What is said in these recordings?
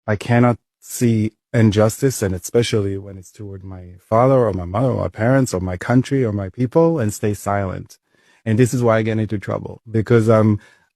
I cannot see injustice, and especially when it's toward my father or my mother or my parents or my country or my people, and stay silent. And this is why I get into trouble, because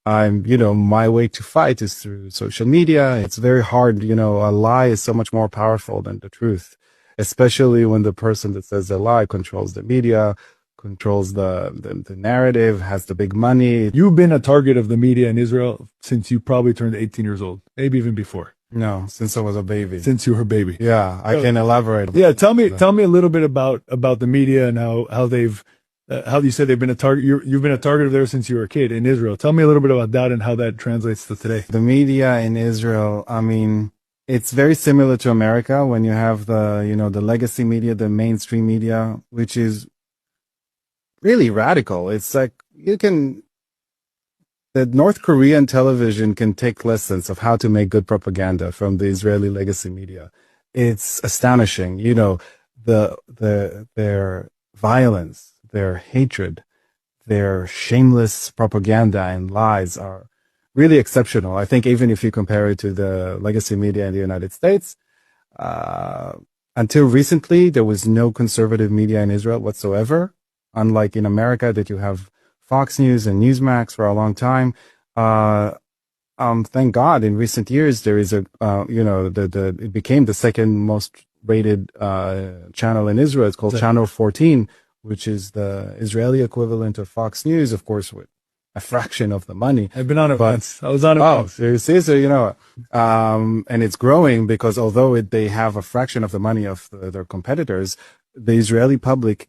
my way to fight is through social media. It's very hard. A lie is so much more powerful than the truth, especially when the person that says the lie controls the media, controls the narrative, has the big money. You've been a target of the media in Israel since you probably turned 18 years old, maybe even before. No, since I was a baby. Since you were a baby. Yeah, I can elaborate. Yeah, tell me a little bit about the media and how they've how you said they've been a target. You've been a target of theirs since you were a kid in Israel. Tell me a little bit about that and how that translates to today. The media in Israel, it's very similar to America when you have the legacy media, the mainstream media, which is really radical. It's like the North Korean television can take lessons of how to make good propaganda from the Israeli legacy media. It's astonishing. Their violence, their hatred, their shameless propaganda and lies are really exceptional. I think even if you compare it to the legacy media in the United States, until recently, there was no conservative media in Israel whatsoever. Unlike in America that you have Fox News and Newsmax for a long time. Thank God in recent years, there is it became the second most rated channel in Israel. It's called Channel 14, which is the Israeli equivalent of Fox News, of course, with a fraction of the money. I've been on it once. I was on it once. Seriously? So, and it's growing because although they have a fraction of the money of their competitors, the Israeli public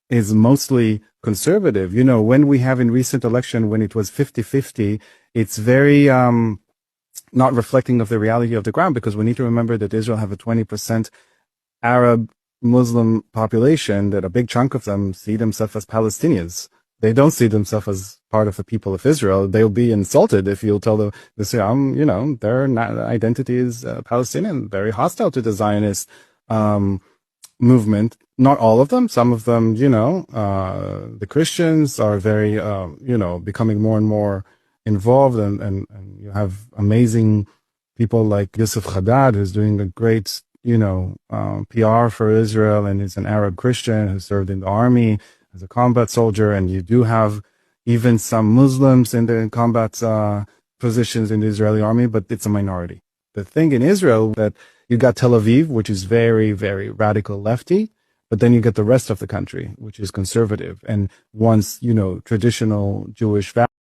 is mostly conservative. When we have in recent election, when it was 50-50, it's very not reflecting of the reality of the ground, because we need to remember that Israel have a 20% Arab Muslim population, that a big chunk of them see themselves as Palestinians. They don't see themselves as part of the people of Israel. They'll be insulted if you'll tell them, they say, their identity is Palestinian, very hostile to the Zionist movement. Not all of them. Some of them, the Christians are very, becoming more and more involved, and you have amazing people like Yusuf Haddad, who's doing a great, PR for Israel, and he's an Arab Christian who served in the army as a combat soldier, and you do have even some Muslims in the combat positions in the Israeli army, but it's a minority. The thing in Israel that you got Tel Aviv, which is very, very radical lefty, but then you get the rest of the country, which is conservative and wants, traditional Jewish values.